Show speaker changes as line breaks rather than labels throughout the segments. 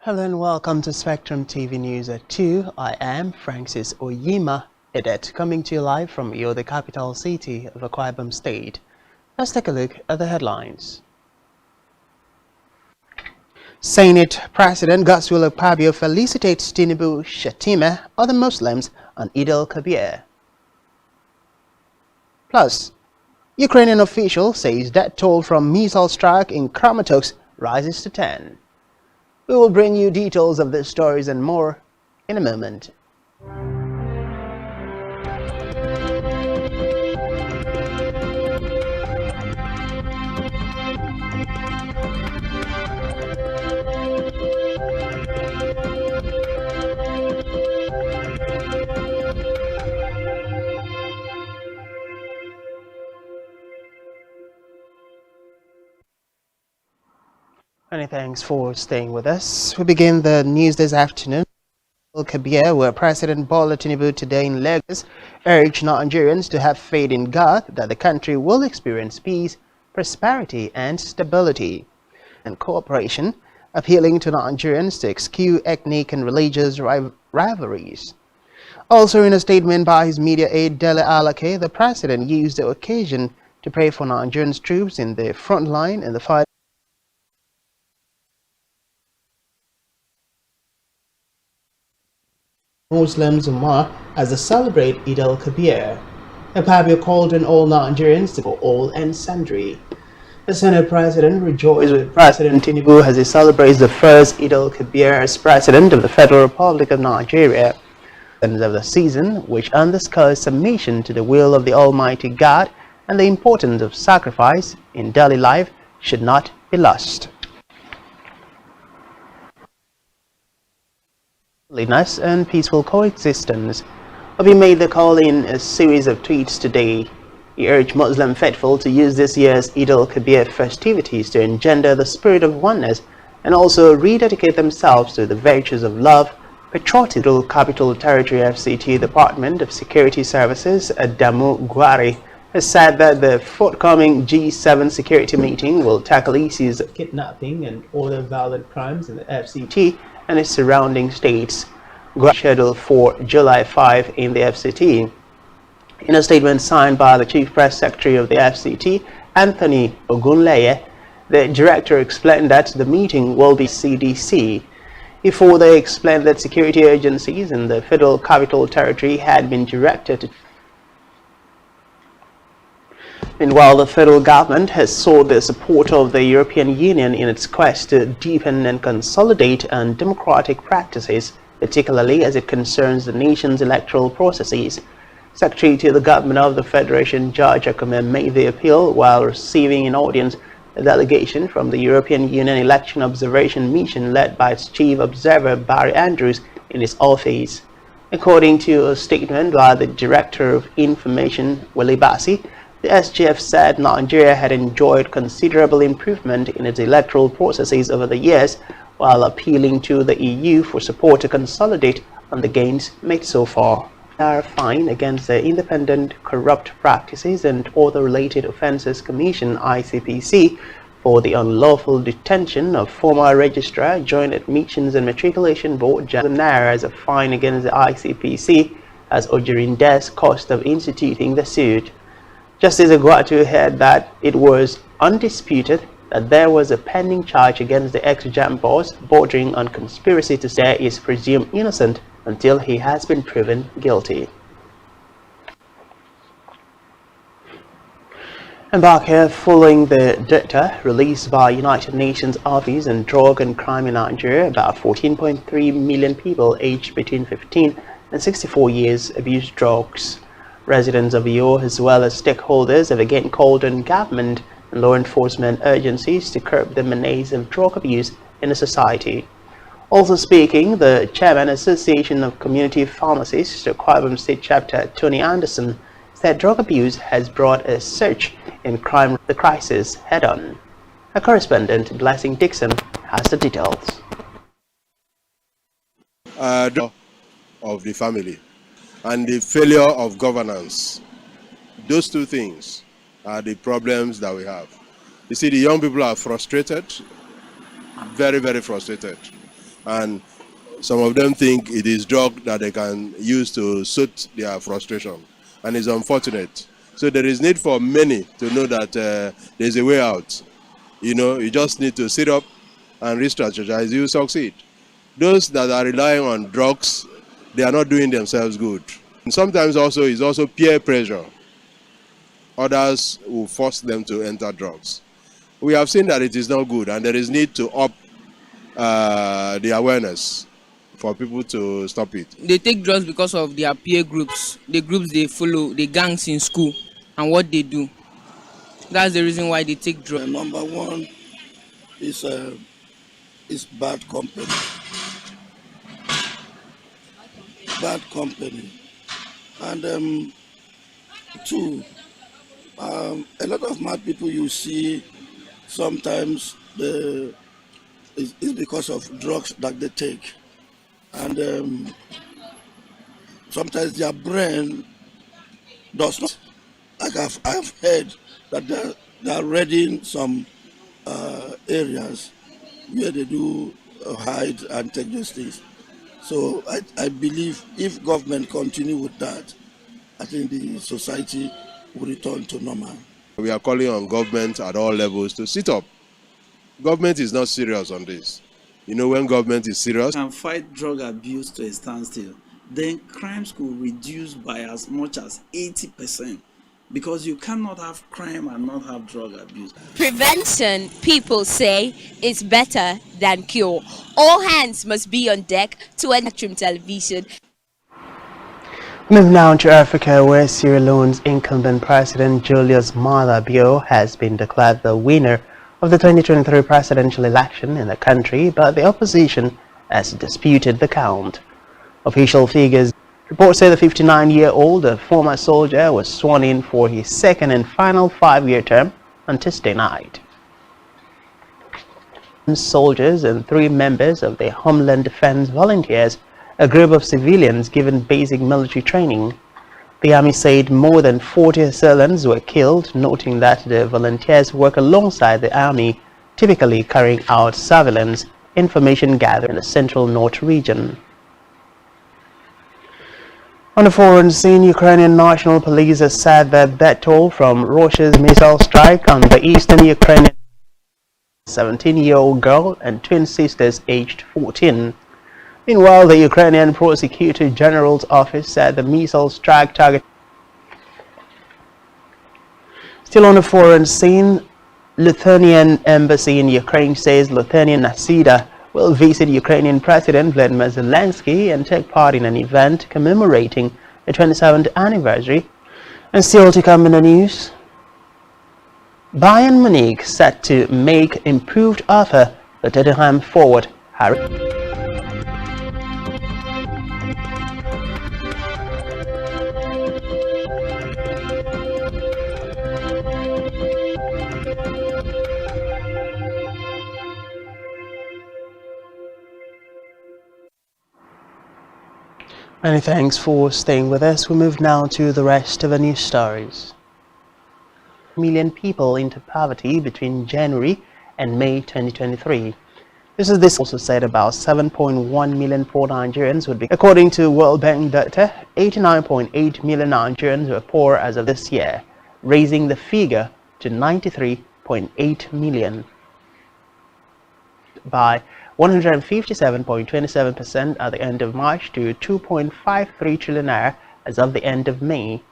Hello and welcome to Spectrum TV News at 2. I am Francis Oyima Edet, coming to you live from Iyo, the capital city of Akwa Ibom State. Let's take a look at the headlines. Senate President Godswill Akpabio felicitates Tinubu, Shettima, other Muslims on Eid al-Kabir. Plus, Ukrainian official says death toll from missile strike in Kramatorsk rises to 10. We will bring you details of these stories and more in a moment. Many thanks for staying with us. We begin the news this afternoon. Kabir, where President Bola Tinubu today in Lagos urged Nigerians to have faith in God that the country will experience peace, prosperity and stability and cooperation, appealing to Nigerians to eschew ethnic and religious rivalries. Also in a statement by his media aide Dele Alake, the president used the occasion to pray for Nigerians troops in the front line in the fight Muslims Ummah as they celebrate Eid al-Kabir. Akpabio called on all Nigerians to go all and sundry. The Senate President rejoiced with President Tinubu as he celebrates the first Eid al-Kabir as President of the Federal Republic of Nigeria. End of the season, which underscores submission to the will of the Almighty God and the importance of sacrifice in daily life, should not be lost. Godliness and peaceful coexistence. Obi made the call in a series of tweets today. He urged Muslim faithful to use this year's Eid al-Kabir festivities to engender the spirit of oneness and also rededicate themselves to the virtues of love. Patriotic Capital Territory FCT Department of Security Services Adamu Gwari has said that the forthcoming G7 security meeting will tackle issues of kidnapping and other violent crimes in the FCT and its surrounding states, scheduled for July 5 in the FCT. In a statement signed by the Chief Press Secretary of the FCT, Anthony Ogunleye, the director explained that the meeting will be CDC. He further explained that security agencies in the Federal Capital Territory had been directed to. Meanwhile, the federal government has sought the support of the European Union in its quest to deepen and consolidate democratic practices, particularly as it concerns the nation's electoral processes. Secretary to the Government of the Federation, George Akume, made the appeal while receiving in audience a delegation from the European Union Election Observation Mission led by its Chief Observer, Barry Andrews, in his office. According to a statement by the Director of Information, Willie Bassi, the SGF said Nigeria had enjoyed considerable improvement in its electoral processes over the years, while appealing to the EU for support to consolidate on the gains made so far. Our fine against the Independent Corrupt Practices and Other Related Offences Commission (ICPC) for the unlawful detention of former Registrar, Joint Admissions and Matriculation Board Naira as a fine against the ICPC as Ojirinde's cost of instituting the suit. Justice Agwatu had that it was undisputed that there was a pending charge against the ex-JAM boss bordering on conspiracy to say he is presumed innocent until he has been proven guilty. And back here, following the data released by United Nations Office on Drug and Crime in Nigeria, about 14.3 million people aged between 15 and 64 years abuse drugs. Residents of Iyo, as well as stakeholders, have again called on government and law enforcement agencies to curb the menace of drug abuse in the society. Also speaking, the Chairman Association of Community Pharmacists, the Akwa Ibom State Chapter, Tony Anderson, said drug abuse has brought a surge in crime, the crisis head-on. Our correspondent, Blessing Dixon, has the details.
Of the family and the failure of governance. Those two things are the problems that we have. You see, the young people are frustrated, very, very frustrated. And some of them think it is drug that they can use to soothe their frustration, and it's unfortunate. So there is need for many to know that there's a way out. You just need to sit up and re-strategize, you succeed. Those that are relying on drugs, they are not doing themselves good. And sometimes also it's also peer pressure. Others will force them to enter drugs. We have seen that it is not good, and there is need to up the awareness for people to stop it.
They take drugs because of their peer groups, the groups they follow, the gangs in school, and what they do. That's the reason why they take drugs.
Number one is bad company. Bad company. And two, a lot of mad people you see sometimes it's because of drugs that they take. And sometimes their brain does not. Like I've heard that they are raiding some areas where they do hide and take those things. So I believe if government continue with that, I think the society will return to normal.
We are calling on government at all levels to sit up. Government is not serious on this. When government is serious
and fight drug abuse to a standstill, then crimes could reduce by as much as 80%, because you cannot have crime and not have drug abuse.
Prevention, people say, is better than cure. All hands must be on deck to Spectrum Television.
Move now to Africa, where Sierra Leone's incumbent president Julius Maada Bio has been declared the winner of the 2023 presidential election in the country, but the opposition has disputed the count. Official figures reports say the 59-year-old, a former soldier, was sworn in for his second and final 5-year term on Tuesday night. Soldiers and 3 members of the Homeland Defense Volunteers, a group of civilians given basic military training. The army said more than 40 assailants were killed, noting that the volunteers work alongside the army, typically carrying out surveillance, information gathering in the central north region. On the foreign scene, Ukrainian National Police has said that death toll from Russia's missile strike on the eastern Ukrainian 17-year-old girl and twin sisters aged 14. Meanwhile, the Ukrainian Prosecutor General's office said the missile strike target. Still on the foreign scene, Lithuanian embassy in Ukraine says Lithuanian Nasida will visit Ukrainian President Vladimir Zelensky and take part in an event commemorating the 27th anniversary. And still to come in the news, Bayern Munich set to make improved offer for Tottenham forward Harry. Many thanks for staying with us. We move now to the rest of the news stories. Million people into poverty between January and May 2023. This also said about 7.1 million poor Nigerians would be. According to World Bank data, 89.8 million Nigerians were poor as of this year, raising the figure to 93.8 million by 157.27% at the end of March to 2.53 trillion naira as of the end of May.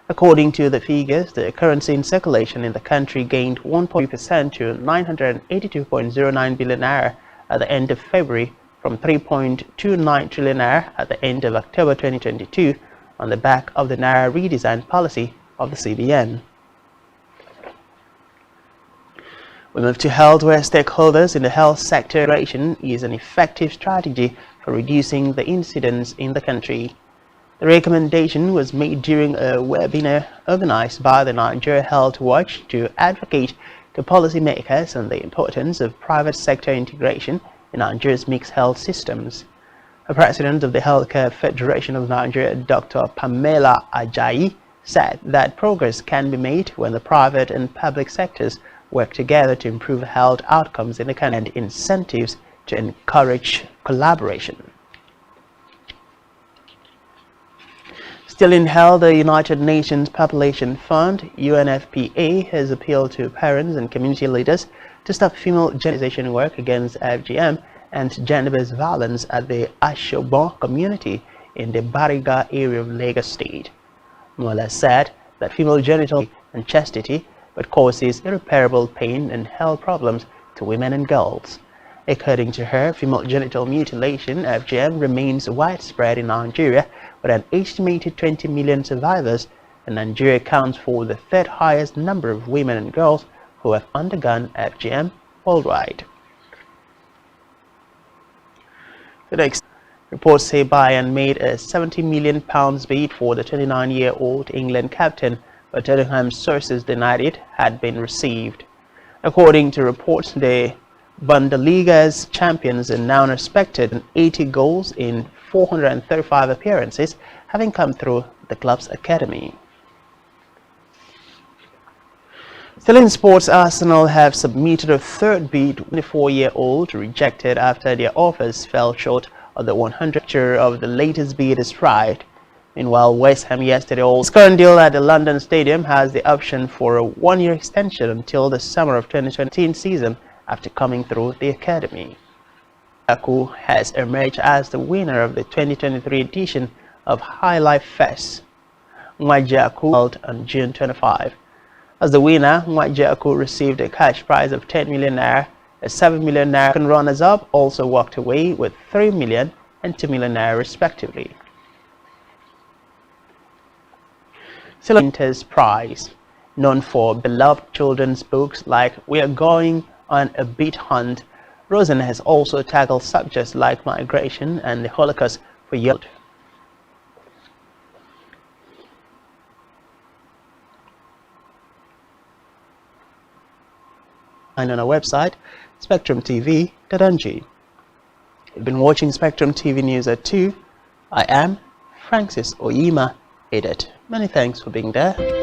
According to the figures, the currency in circulation in the country gained 1.2% to 982.09 billion naira at the end of February from 3.29 trillion naira at the end of October 2022 on the back of the naira redesign policy of the CBN. We move to health, where stakeholders in the health sector integration is an effective strategy for reducing the incidence in the country. The recommendation was made during a webinar organized by the Nigeria Health Watch to advocate to policymakers on the importance of private sector integration in Nigeria's mixed health systems. The president of the Healthcare Federation of Nigeria, Dr. Pamela Ajayi, said that progress can be made when the private and public sectors work together to improve health outcomes in the country and incentives to encourage collaboration. Still in hell, the United Nations Population Fund, UNFPA, has appealed to parents and community leaders to stop female genderization work against FGM and gender-based violence at the Ashobon community in the Bariga area of Lagos State. Mola said that female genital and chastity but causes irreparable pain and health problems to women and girls. According to her, female genital mutilation (FGM) remains widespread in Nigeria, with an estimated 20 million survivors, and Nigeria accounts for the third highest number of women and girls who have undergone FGM worldwide. The next reports say Bayern made a £70 million bid for the 29-year-old England captain, but Tottenham sources denied it had been received. According to reports, the Bundesliga's champions are now expected 80 goals in 435 appearances, having come through the club's academy. Still in sports, Arsenal have submitted a third bid. 24-year-old rejected after their offers fell short of the 100th of the latest bid is tried. Meanwhile, West Ham yesterday, his current deal at the London Stadium has the option for a one-year extension until the summer of 2017 season after coming through the academy. Lukaku has emerged as the winner of the 2023 edition of High Life Fest. Nwajaku held on June 25. As the winner, Nwajaku received a cash prize of 10 million naira. A 7 million naira runners-up also walked away with 3 million and 2 million naira respectively. Winter's Prize, known for beloved children's books like We Are Going on a Beat Hunt, Rosen has also tackled subjects like migration and the Holocaust for youth. And on our website, spectrumtv.ng. You've been watching Spectrum TV News at 2. I am Francis Oyima, Edit. Many thanks for being there.